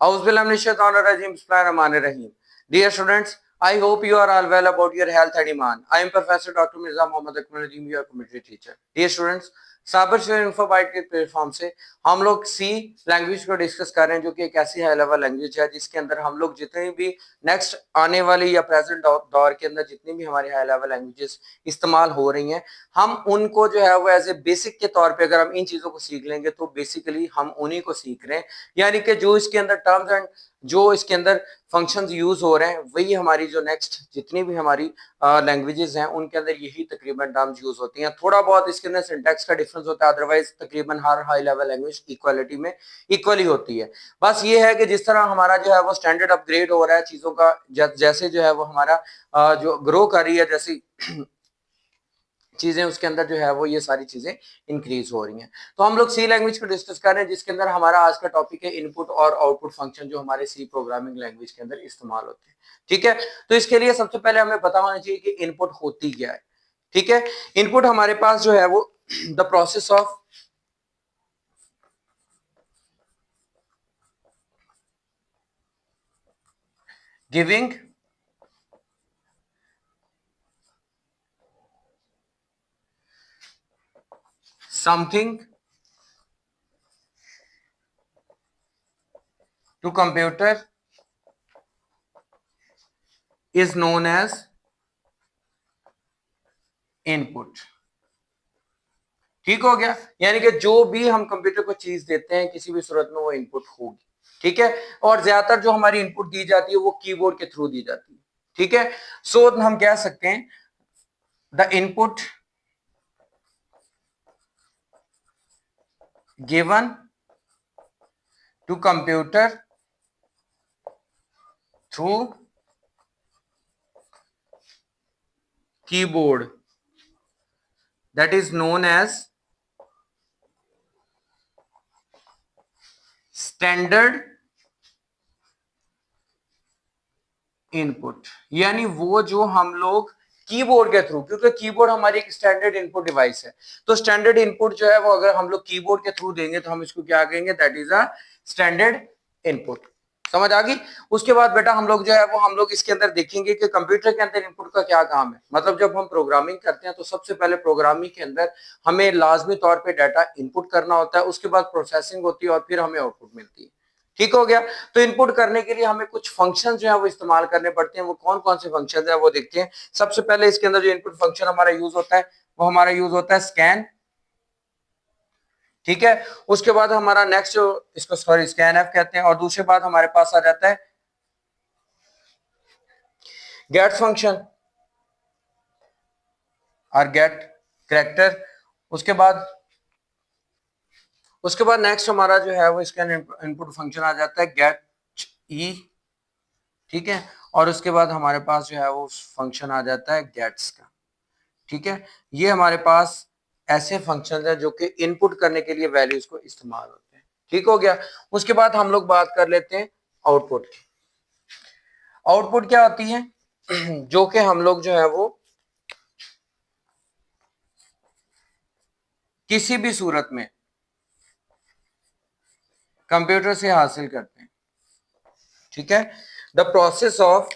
Bismillahirrahmanirrahim. Dear students, I hope you are all well about your health and iman. I am Professor Dr. Mirza Mohammad Akmaluddin, your community teacher. Dear students, साबर share इन्फोबाइट के platform से हम लोग सी language को discuss कर रहे हैं, जो कि एक ऐसी हाई लेवल लैंग्वेज है जिसके अंदर हम लोग जितनी भी नेक्स्ट आने वाली या प्रेजेंट दौर के अंदर जितनी भी हमारी हाई लेवल लैंग्वेजेस इस्तेमाल हो रही हैं, हम उनको जो है वो एज ए बेसिक के तौर पे अगर हम इन चीजों को सीख लेंगे तो बेसिकली हम उन्हीं को सीख रहे हैं। यानी कि जो इसके अंदर टर्म्स एंड जो इसके अंदर फंक्शंस यूज हो रहे हैं वही हमारी जो नेक्स्ट जितनी भी हमारी लैंग्वेजेस हैं उनके अंदर यही तकरीबन टर्म्स यूज होती हैं। थोड़ा बहुत इसके अंदर सिंटैक्स का डिफरेंस होता है, अदरवाइज तकरीबन हर हाई लेवल लैंग्वेज इक्वालिटी में इक्वली होती है। बस ये है कि जिस तरह हमारा जो है वो स्टैंडर्ड अपग्रेड हो रहा है चीजों का, जैसे जो है वो हमारा जो ग्रो कर रही है जैसी चीजें उसके अंदर जो है वो ये सारी चीजें इंक्रीज हो रही हैं। तो हम लोग सी लैंग्वेज को डिस्कस कर रहे हैं जिसके अंदर हमारा आज का टॉपिक है इनपुट और आउटपुट फंक्शन, जो हमारे सी प्रोग्रामिंग लैंग्वेज के अंदर इस्तेमाल होते हैं। ठीक है, तो इसके लिए सबसे पहले हमें पता होना चाहिए कि इनपुट होती क्या है। ठीक है, इनपुट हमारे पास जो है वो the process of giving something to computer is known as input। ठीक हो गया, यानी कि जो भी हम कंप्यूटर को चीज देते हैं किसी भी सूरत में वो इनपुट होगी। ठीक है, और ज्यादातर जो हमारी इनपुट दी जाती है वो कीबोर्ड के थ्रू दी जाती है। ठीक है, सो हम कह सकते हैं the input given to computer through keyboard that is known as standard input. यानी वो जो हम लोग कीबोर्ड के थ्रू, क्योंकि कीबोर्ड हमारी एक स्टैंडर्ड इनपुट डिवाइस है, तो स्टैंडर्ड इनपुट जो है वो अगर हम लोग कीबोर्ड के थ्रू देंगे तो हम इसको क्या कहेंगे, that is a standard input. समझ आ गई। उसके बाद बेटा हम लोग जो है वो हम लोग इसके अंदर देखेंगे कि कंप्यूटर के अंदर इनपुट का क्या काम है। मतलब जब हम प्रोग्रामिंग करते हैं तो सबसे पहले प्रोग्रामिंग के अंदर हमें लाजमी तौर पे डाटा इनपुट करना होता है, उसके बाद प्रोसेसिंग होती है और फिर हमें आउटपुट मिलती है। ठीक हो गया, तो इनपुट करने के लिए हमें कुछ फंक्शन जो है वो इस्तेमाल करने पड़ते हैं। वो कौन कौन से फंक्शन है वो देखते हैं। सबसे पहले इसके अंदर जो इनपुट फंक्शन हमारा यूज होता है वो हमारा यूज होता है स्कैन। ठीक है, उसके बाद हमारा नेक्स्ट जो इसको सॉरी स्कैन एफ कहते हैं, और दूसरे बाद हमारे पास आ जाता है गेट फंक्शन और गेट कैरेक्टर। उसके बाद नेक्स्ट हमारा जो है वो इसका इनपुट फंक्शन आ जाता है गेट ई। ठीक है, और उसके बाद हमारे पास जो है वो फंक्शन आ जाता है गेट्स का। ठीक है, ये हमारे पास ऐसे फंक्शन है जो कि इनपुट करने के लिए वैल्यूज को इस्तेमाल होते हैं। ठीक हो गया, उसके बाद हम लोग बात कर लेते हैं आउटपुट की। आउटपुट क्या होती है जो कि हम लोग जो है वो किसी भी सूरत में कंप्यूटर से हासिल करते हैं। ठीक है, the process of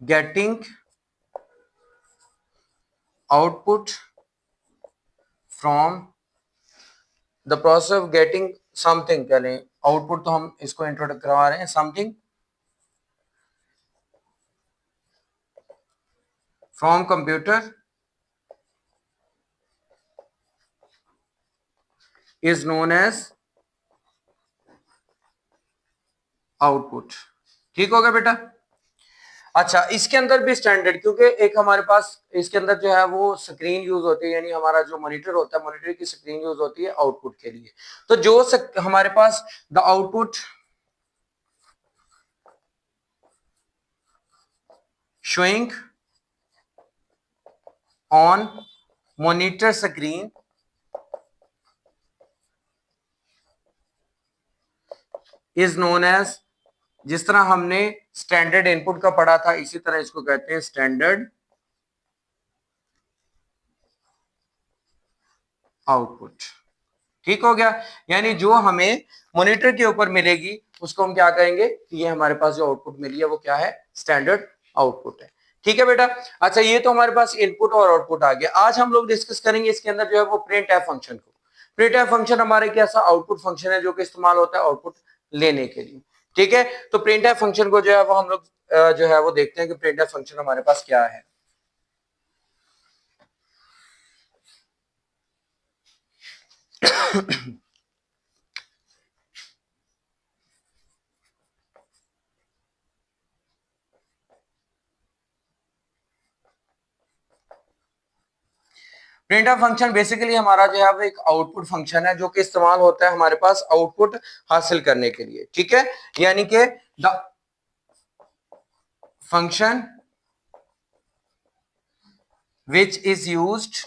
getting output from the process of getting something, कह लें आउटपुट तो हम इसको इंट्रोड्यूस करवा रहे हैं, something from computer is known as output. ठीक होगा बेटा। अच्छा, इसके अंदर भी स्टैंडर्ड, क्योंकि एक हमारे पास इसके अंदर जो है वो स्क्रीन यूज होती है, यानी हमारा जो मॉनिटर होता है मॉनिटर की स्क्रीन यूज होती है आउटपुट के लिए। तो जो हमारे पास the output showing on monitor screen is known as, जिस तरह हमने स्टैंडर्ड इनपुट का पढ़ा था इसी तरह इसको कहते हैं स्टैंडर्ड आउटपुट। ठीक हो गया, यानी जो हमें मॉनिटर के ऊपर मिलेगी उसको हम क्या कहेंगे कि ये हमारे पास जो आउटपुट मिली है वो क्या है, स्टैंडर्ड आउटपुट है। ठीक है बेटा। अच्छा, ये तो हमारे पास इनपुट और आउटपुट आ गया। आज हम लोग डिस्कस करेंगे इसके अंदर जो है वो प्रिंट एफ फंक्शन को। प्रिंट एफ फंक्शन हमारे कैसा आउटपुट फंक्शन है जो कि इस्तेमाल होता है आउटपुट लेने के लिए। ठीक है, तो प्रिंट एफ फंक्शन को जो है वो हम लोग जो है वो देखते हैं कि प्रिंट एफ फंक्शन हमारे पास क्या है। प्रिंट एफ फंक्शन बेसिकली हमारा जो है वो एक आउटपुट फंक्शन है जो कि इस्तेमाल होता है हमारे पास आउटपुट हासिल करने के लिए। ठीक है, यानी कि the function which is used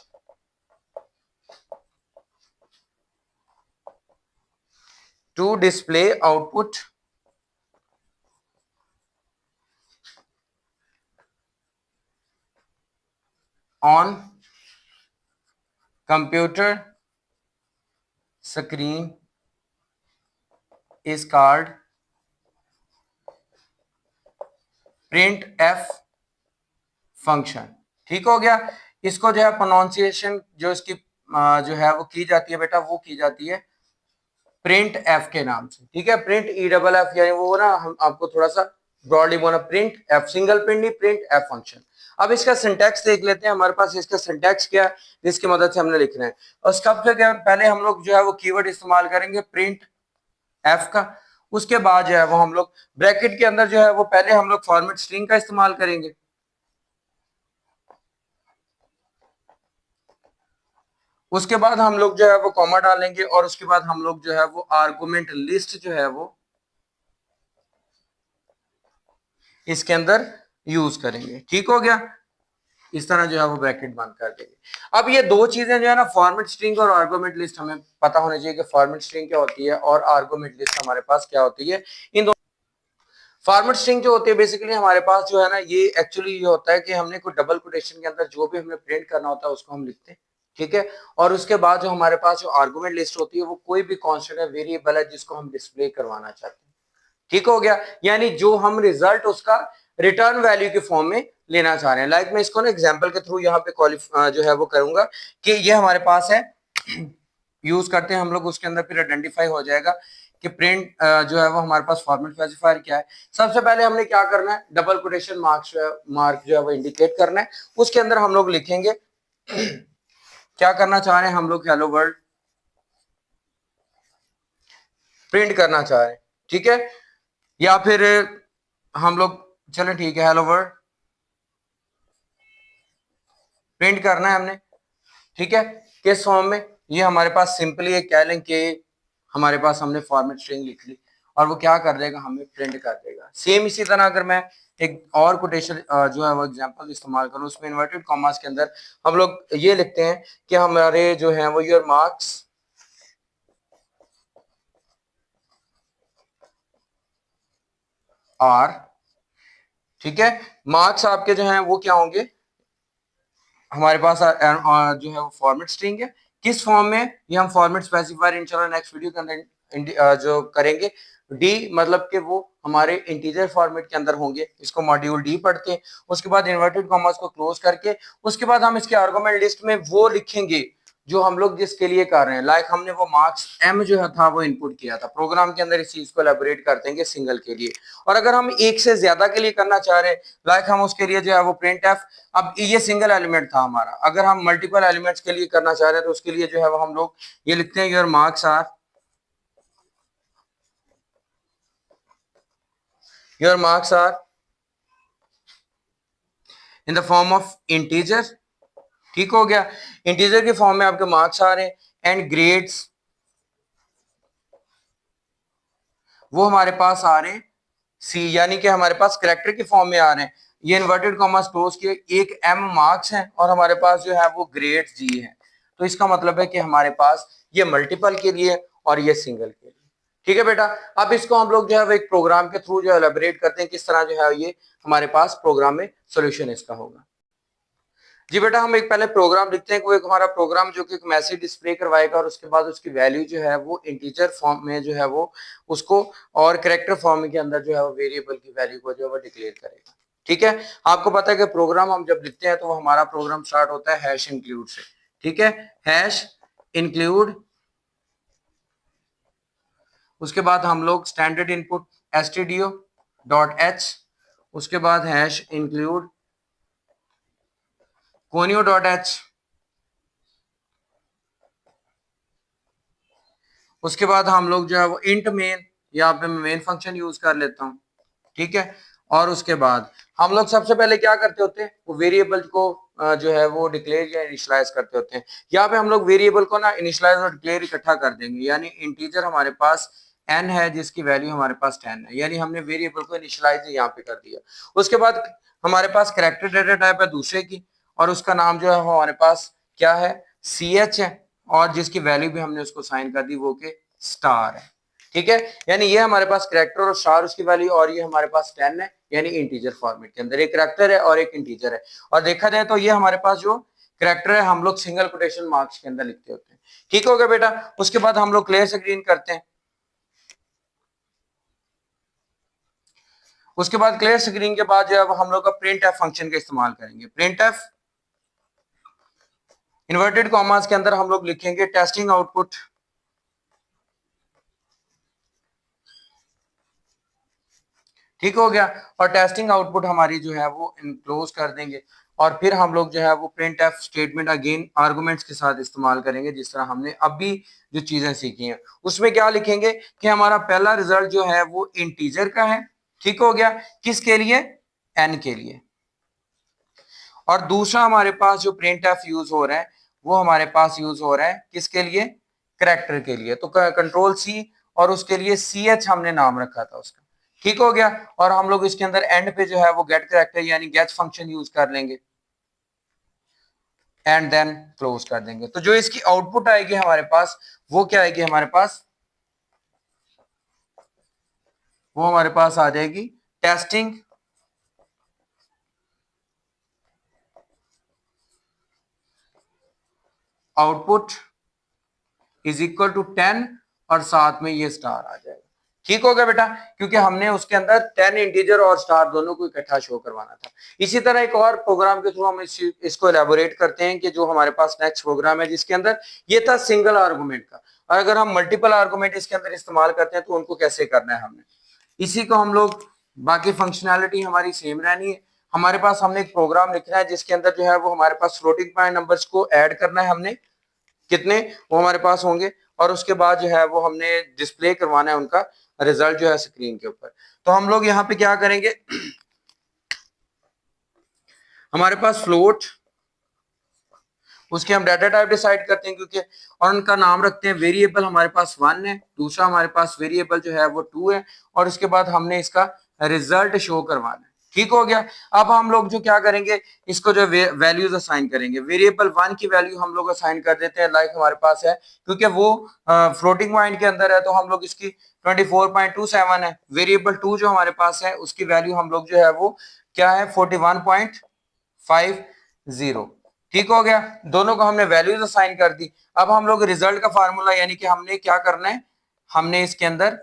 to display output on computer screen is called print f function. ठीक हो गया, इसको जो है प्रोनाउंसिएशन जो इसकी जो है वो की जाती है बेटा, वो की जाती है प्रिंट एफ के नाम से। ठीक है, प्रिंट ई डबल एफ, यानी वो ना हम आपको थोड़ा सा ब्रॉडली बोला, प्रिंट एफ, सिंगल प्रिंट नहीं, प्रिंट एफ फंक्शन। अब इसका सिंटैक्स देख लेते हैं, हमारे पास इसका सिंटैक्स क्या है जिसकी मदद से हमने लिखना है। और सबसे क्या, पहले हम लोग जो है वो कीवर्ड इस्तेमाल करेंगे प्रिंट एफ का। उसके बाद जो है वो हम लोग ब्रैकेट के अंदर जो है वो पहले हम लोग फॉर्मेट स्ट्रिंग का इस्तेमाल करेंगे। उसके बाद हम लोग जो है वो कॉमा डालेंगे और उसके बाद हम लोग जो है वो आर्गुमेंट लिस्ट जो है वो इसके अंदर यूज करेंगे। ठीक हो गया, इस तरह जो है वो ब्रैकेट बंद कर देंगे। अब ये दो चीजें जो है ना, फॉर्मेट स्ट्रिंग और आर्गुमेंट लिस्ट, हमें पता होना चाहिए कि फॉर्मेट स्ट्रिंग क्या होती है और आर्गुमेंट लिस्ट हमारे पास क्या होती है। इन दोनों फॉर्मेट स्ट्रिंग जो होती है बेसिकली हमारे पास जो है ना, ये एक्चुअली ये होता है कि हमने कोई डबल कोटेशन के अंदर जो भी हमें प्रिंट करना होता है उसको हम लिखते हैं। ठीक है, और उसके बाद जो हमारे पास जो आर्गुमेंट लिस्ट होती है वो कोई भी कांस्टेंट है, वेरिएबल है जिसको हम डिस्प्ले करवाना चाहते हैं। ठीक हो गया, यानी जो हम रिजल्ट उसका रिटर्न वैल्यू के फॉर्म में लेना चाह रहे हैं। लाइक मैं इसको ना एग्जांपल के थ्रू यहाँ पे जो है वो करूंगा कि ये हमारे पास है, यूज करते हैं हम लोग, उसके अंदर फिर आइडेंटिफाई हो जाएगा कि प्रिंट जो है वो हमारे पास फॉर्मेट स्पेसिफायर क्या है। सबसे पहले हमने क्या करना है, डबल कोटेशन मार्क जो है वो इंडिकेट करना है। उसके अंदर हम लोग लिखेंगे क्या करना चाह रहे हैं हम लोग, हेलो वर्ल्ड प्रिंट करना चाह रहे हैं। ठीक है, या फिर हम लोग चलें ठीक है, हेलो वर्ल्ड प्रिंट करना है हमने। ठीक है, किस फॉर्म में, ये हमारे पास सिंपली एक कह लें कि हमारे पास हमने फॉर्मेट स्ट्रिंग लिख ली और वो क्या कर देगा, हमें प्रिंट कर देगा। सेम इसी तरह अगर मैं एक और कोटेशन जो है वो एग्जांपल इस्तेमाल करूं, उसमें इन्वर्टेड कॉमास के अंदर हम लोग ये लिखते हैं कि हमारे जो है वो योर मार्क्स आर, ठीक है, मार्क्स आपके जो हैं वो क्या होंगे, हमारे पास जो है वो फॉर्मेट स्ट्रिंग है। किस फॉर्म में, ये हम फॉर्मेट स्पेसिफायर इंशाल्लाह नेक्स्ट वीडियो के अंदर जो करेंगे। डी मतलब कि वो हमारे इंटीजर फॉर्मेट के अंदर होंगे, इसको मॉड्यूल डी पढ़ते हैं। उसके बाद इन्वर्टेड कॉमास को क्लोज करके उसके बाद हम इसके आर्गुमेंट लिस्ट में वो लिखेंगे जो हम लोग जिसके लिए कर रहे हैं। लाइक हमने वो मार्क्स एम जो था वो इनपुट किया था, प्रोग्राम के अंदर इस चीज को एलैबोरेट कर देंगे सिंगल के लिए। और अगर हम एक से ज्यादा के लिए करना चाह रहे हैं, लाइक हम उसके लिए जो है वो प्रिंट एफ, अब ये सिंगल एलिमेंट था हमारा, अगर हम मल्टीपल एलिमेंट्स के लिए करना चाह रहे हैं तो उसके लिए जो है वो हम लोग ये लिखते हैं your marks are, your marks are in the form of integer. ठीक हो गया, इंटीजर के फॉर्म में आपके मार्क्स आ रहे हैं एंड ग्रेड्स वो हमारे पास आ रहे हैं सी, यानी कि हमारे पास करेक्टर के फॉर्म में आ रहे हैं। ये इन्वर्टेड कॉमास क्लोज किए, एक एम मार्क्स है और हमारे पास जो है वो ग्रेड जी है। तो इसका मतलब है कि हमारे पास ये मल्टीपल के लिए और ये सिंगल के लिए। ठीक है बेटा, अब इसको हम लोग जो है वो एक प्रोग्राम के थ्रू जो है एलैबोरेट करते हैं किस तरह जो है ये हमारे पास प्रोग्राम में सोल्यूशन इसका होगा। जी बेटा, हम एक पहले प्रोग्राम लिखते हैं, कोई एक हमारा प्रोग्राम जो कि एक मैसेज डिस्प्ले करवाएगा और उसके बाद उसकी वैल्यू जो है वो इंटीजर फॉर्म में जो है वो उसको और कैरेक्टर फॉर्म के अंदर जो है वो वेरिएबल की वैल्यू को जो है वो डिक्लेयर करेगा। ठीक है, आपको पता है कि प्रोग्राम हम जब लिखते हैं तो हमारा प्रोग्राम स्टार्ट होता है हैश इंक्लूड से। ठीक है, हैश इंक्लूड, उसके बाद हम लोग स्टैंडर्ड इनपुट stdio.h, उसके बाद हैश इंक्लूड conio.h, उसके बाद हम लोग जो है वो इंट मेन, यहाँ पे मैं मेन फंक्शन यूज कर लेता हूँ। ठीक है, और उसके बाद हम लोग सबसे पहले क्या करते होते हैं, वो वेरिएबल को जो है वो डिक्लेयर या इनिशियलाइज करते होते हैं। यहाँ पे हम लोग वेरिएबल को ना इनिशियलाइज और डिक्लेयर इकट्ठा कर देंगे, यानी इंटीजर हमारे पास n है जिसकी वैल्यू हमारे पास 10 है, यानी हमने वेरिएबल को इनिशियलाइज यहाँ पे कर दिया। उसके बाद हमारे पास कैरेक्टर डेटा टाइप है दूसरे की, और उसका नाम जो है वो हमारे पास क्या है, ch है, और जिसकी वैल्यू भी हमने उसको साइन कर दी वो के स्टार है। ठीक है, यानी ये हमारे पास कैरेक्टर और स्टार उसकी वैल्यू, और ये हमारे पास 10 है, यानी इंटीजर फॉर्मेट के अंदर एक कैरेक्टर है और एक इंटीजर है। और देखा जाए तो ये हमारे पास जो कैरेक्टर है हम लोग सिंगल कोटेशन मार्क्स के अंदर लिखते होते हैं। ठीक हो गया बेटा, उसके बाद हम लोग क्लियर स्क्रीन करते हैं। उसके बाद क्लियर स्क्रीन के बाद जो है हम लोग का प्रिंट एफ फंक्शन का इस्तेमाल करेंगे। प्रिंट एफ इन्वर्टेड कॉमास के अंदर हम लोग लिखेंगे टेस्टिंग आउटपुट, ठीक हो गया, और टेस्टिंग आउटपुट हमारी जो है वो इनक्लोज कर देंगे, और फिर हम लोग जो है वो print F statement again arguments के साथ इस्तेमाल करेंगे, जिस तरह हमने अभी जो चीजें सीखी हैं। उसमें क्या लिखेंगे कि हमारा पहला रिजल्ट जो है वो इंटीजर का है, ठीक हो गया, किसके लिए, एन के लिए, और दूसरा हमारे पास जो प्रिंट एफ यूज हो रहा है वो हमारे पास यूज हो रहा है किसके लिए, करेक्टर के लिए। तो कंट्रोल सी, और उसके लिए सी एच हमने नाम रखा था उसका, ठीक हो गया। और हम लोग इसके अंदर एंड पे जो है वो गेट करेक्टर यानी गेट फंक्शन यूज कर लेंगे, एंड देन क्लोज कर देंगे। तो जो इसकी आउटपुट आएगी हमारे पास वो क्या आएगी, हमारे पास वो हमारे पास आ जाएगी testing output is equal to 10, और साथ में ये स्टार आ जाएगा। ठीक हो गया बेटा, क्योंकि हमने उसके अंदर 10 इंटीजर और स्टार दोनों को इकट्ठा शो करवाना था। इसी तरह एक और प्रोग्राम के थ्रू हम इसको एलेबोरेट करते हैं कि जो हमारे पास नेक्स्ट प्रोग्राम है जिसके अंदर ये था सिंगल आर्गुमेंट का, और अगर हम मल्टीपल आर्गुमेंट इसके अंदर इस्तेमाल करते हैं तो उनको कैसे करना है हमने, इसी को हम लोग, बाकी फंक्शनैलिटी हमारी सेम रहनी है। हमारे पास हमने एक प्रोग्राम लिखना है जिसके अंदर जो है वो हमारे पास फ्लोटिंग पॉइंट नंबर्स को ऐड करना है हमने, कितने वो हमारे पास होंगे, और उसके बाद जो है वो हमने डिस्प्ले करवाना है उनका रिजल्ट जो है स्क्रीन के ऊपर। तो हम लोग यहाँ पे क्या करेंगे हमारे पास फ्लोट, उसके हम डाटा टाइप डिसाइड करते हैं क्योंकि, और उनका नाम रखते हैं वेरिएबल, हमारे पास 1 है, दूसरा हमारे पास वेरिएबल जो है वो 2 है, और उसके बाद हमने इसका रिजल्ट शो करवाना है। ठीक हो गया। अब हम लोग जो क्या करेंगे, इसको जो वैल्यूज असाइन करेंगे, वेरिएबल 1 की वैल्यू हम लोग असाइन कर देते हैं लाइक हमारे पास है, क्योंकि वो फ्लोटिंग पॉइंट के अंदर है तो हम लोग इसकी 24.27 है। वेरिएबल 2 जो हमारे पास है उसकी वैल्यू हम लोग जो है वो क्या है 41.50। ठीक हो गया, दोनों को हमने वैल्यूज असाइन कर दी। अब हम लोग रिजल्ट का फार्मूला यानी कि हमने क्या करना है, हमने इसके अंदर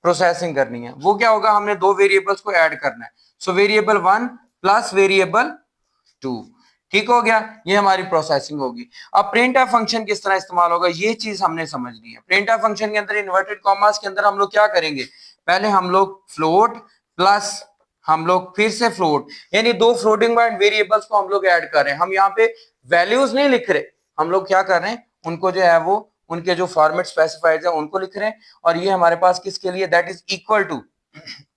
प्रोसेसिंग करनी है। वो क्या होगा, हमने दो वेरिएबल्स को ऐड करना है, सो वेरिएबल 1 प्लस वेरिएबल 2। ठीक हो गया, ये हमारी प्रोसेसिंग होगी। अब प्रिंट एफ फंक्शन किस तरह इस्तेमाल होगा ये चीज हमने समझनी है। प्रिंट एफ फंक्शन के अंदर इन्वर्टेड कॉमास के अंदर हम लोग क्या करेंगे, पहले हम लोग फ्लोट प्लस हम लोग फिर से फ्लोट, यानी दो फ्लोटिंग पॉइंट वेरिएबल्स को हम लोग ऐड कर रहे हैं। हम यहाँ पे वैल्यूज नहीं लिख रहे, हम लोग क्या कर रहे हैं, उनको जो है वो उनके जो फॉर्मेट स्पेसिफाइड है उनको लिख रहे हैं, और ये हमारे पास किसके लिए, दैट इज इक्वल टू,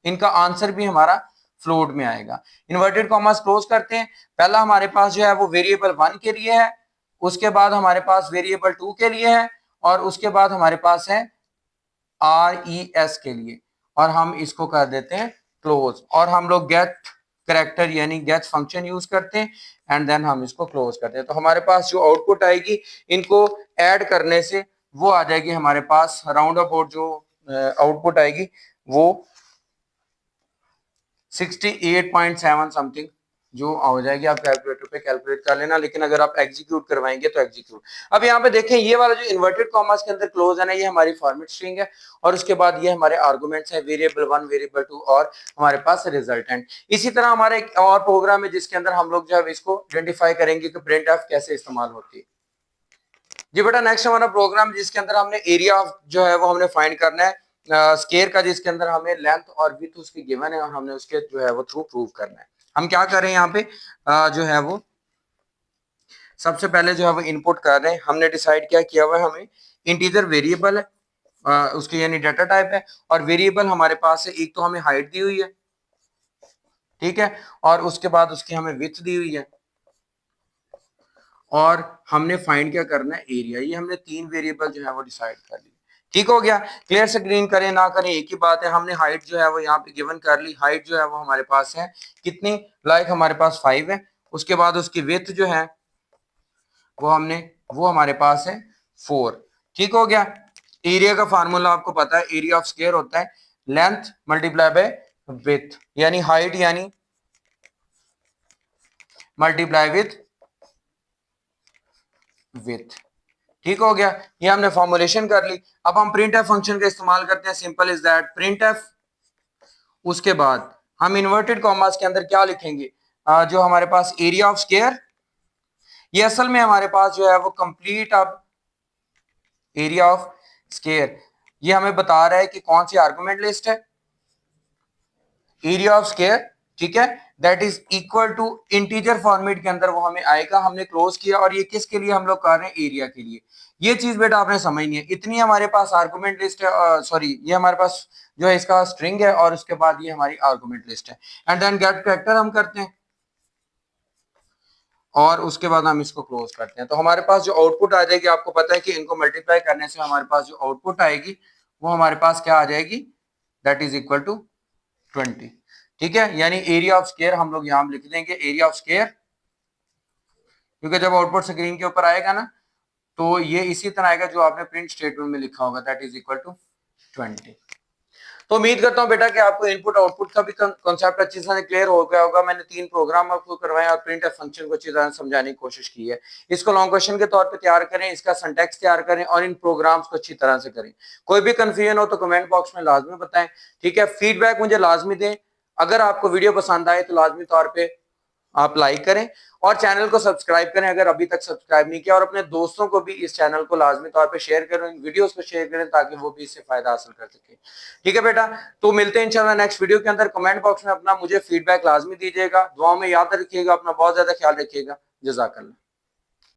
इनका आंसर भी हमारा फ्लोट में आएगा। इन्वर्टेड कॉमास क्लोज करते हैं, पहला हमारे पास जो है वो वेरिएबल 1 के लिए है, उसके बाद हमारे पास वेरिएबल 2 के लिए है, और उसके बाद हमारे पास है RES के लिए, और हम इसको कर देते हैं क्लोज, और हम लोग गेट करेक्टर यानी गेट फंक्शन यूज करते हैं, एंड देन हम इसको क्लोज करते हैं। तो हमारे पास जो आउटपुट आएगी इनको ऐड करने से वो आ जाएगी हमारे पास राउंड अबाउट जो आउटपुट आएगी वो 68.7 समथिंग जो हो जाएगी आप कैलकुलेटर पे कैलकुलेट कर लेना, लेकिन अगर आप एग्जीक्यूट करवाएंगे तो एग्जीक्यूट। अब यहाँ पे देखें ये वाला जो इन्वर्टेड कॉमास के अंदर क्लोज है ना, ये हमारी फॉर्मेट स्ट्रिंग है और उसके बाद ये हमारे आर्गुमेंट्स हैं वेरिएबल 1, वेरिएबल 2 और हमारे पास रिजल्टेंट। इसी तरह हमारा एक और प्रोग्राम है जिसके अंदर हम लोग जो है इसको आइडेंटिफाई करेंगे कि प्रिंट एफ कैसे इस्तेमाल होती है। जी बेटा नेक्स्ट हमारा प्रोग्राम जिसके अंदर हमने एरिया जो है वो हमने फाइंड करना है स्केयर का, जिसके अंदर हमें लेंथ और विड्थ उसकी गिवन है और हमने उसके जो है वो थ्रू प्रूव करना है। हम क्या कर रहे हैं यहाँ पे जो है वो सबसे पहले जो है वो इनपुट कर रहे हैं। हमने डिसाइड क्या किया हुआ है, हमें इंटीजर वेरिएबल है उसकी यानी डाटा टाइप है और वेरिएबल हमारे पास है, एक तो हमें हाइट दी हुई है, ठीक है, और उसके बाद उसकी हमें विड्थ दी हुई है और हमने फाइंड क्या करना है एरिया। ये हमने 3 वेरिएबल जो है वो डिसाइड कर ली। ठीक हो गया, क्लियर स्क्रीन करें ना करें एक ही बात है। हमने हाइट जो है वो यहाँ पे गिवन कर ली, हाइट जो है वो हमारे पास है कितनी, लाइक हमारे पास 5 है। उसके बाद उसकी विड्थ जो है वो हमारे पास है 4। ठीक हो गया। एरिया का फार्मूला आपको पता है, एरिया ऑफ स्क्वायर होता है लेंथ मल्टीप्लाई बाय विड्थ, यानी हाइट यानी मल्टीप्लाई विथ। ठीक हो गया, ये हमने फॉर्मुलेशन कर ली। अब हम प्रिंट एफ फंक्शन का इस्तेमाल करते हैं, simple is that print F. उसके बाद हम इन्वर्टेड कॉमास के अंदर क्या लिखेंगे, जो हमारे पास एरिया ऑफ स्क्वायर, ये असल में हमारे पास जो है वो कंप्लीट अब एरिया ऑफ स्क्वायर ये हमें बता रहा है कि कौन सी आर्गुमेंट लिस्ट है एरिया ऑफ स्क्वायर, ठीक है, that is equal to integer format के अंदर वो हमें आएगा। हमने क्लोज किया और ये किसके लिए हम लोग कर रहे हैं, एरिया के लिए। ये चीज बेटा आपने समझनी है, इतनी हमारे पास आर्गुमेंट लिस्ट है, सॉरी ये हमारे पास जो है इसका स्ट्रिंग है और उसके बाद ये हमारी आर्गुमेंट लिस्ट है। एंड देन गेट फैक्टर हम करते हैं और उसके बाद हम इसको क्लोज करते हैं। तो हमारे पास जो आउटपुट आ जाएगी, आपको पता है कि इनको मल्टीप्लाई करने से हमारे पास जो आउटपुट आएगी वो हमारे पास क्या आ जाएगी, दैट इज इक्वल टू 20। ठीक है, यानी एरिया ऑफ स्क्वायर हम लोग यहां लिख देंगे एरिया ऑफ स्क्वायर, क्योंकि जब आउटपुट स्क्रीन के ऊपर आएगा ना तो ये इसी तरह आएगा जो आपने प्रिंट स्टेटमेंट में लिखा होगा, दैट इज इक्वल टू 20। तो उम्मीद करता हूं बेटा कि आपको इनपुट आउटपुट का भी कॉन्सेप्ट अच्छी तरह क्लियर हो गया होगा। मैंने 3 प्रोग्राम आपको करवाए और प्रिंट एफ फंक्शन को अच्छी तरह समझाने की कोशिश की है। इसको लॉन्ग क्वेश्चन के तौर पे तैयार करें, इसका सिंटैक्स तैयार करें और इन प्रोग्राम्स को अच्छी तरह से करें। कोई भी कंफ्यूजन हो तो कमेंट बॉक्स में लाजमी बताएं, ठीक है, फीडबैक मुझे लाजमी दें। अगर आपको वीडियो पसंद आए तो लाजमी तौर पर आप लाइक करें और चैनल को सब्सक्राइब करें अगर अभी तक सब्सक्राइब नहीं किया, और अपने दोस्तों को भी इस चैनल को लाजमी तौर पे शेयर करें, इन वीडियोस को शेयर करें ताकि वो भी इससे फायदा हासिल कर सके। ठीक है बेटा, तो मिलते हैं इंशाल्लाह नेक्स्ट वीडियो के अंदर। कमेंट बॉक्स में अपना मुझे फीडबैक लाजमी दीजिएगा, दुआओं में याद रखिएगा, अपना बहुत ज्यादा ख्याल रखिएगा। जज़ाकल्लाह।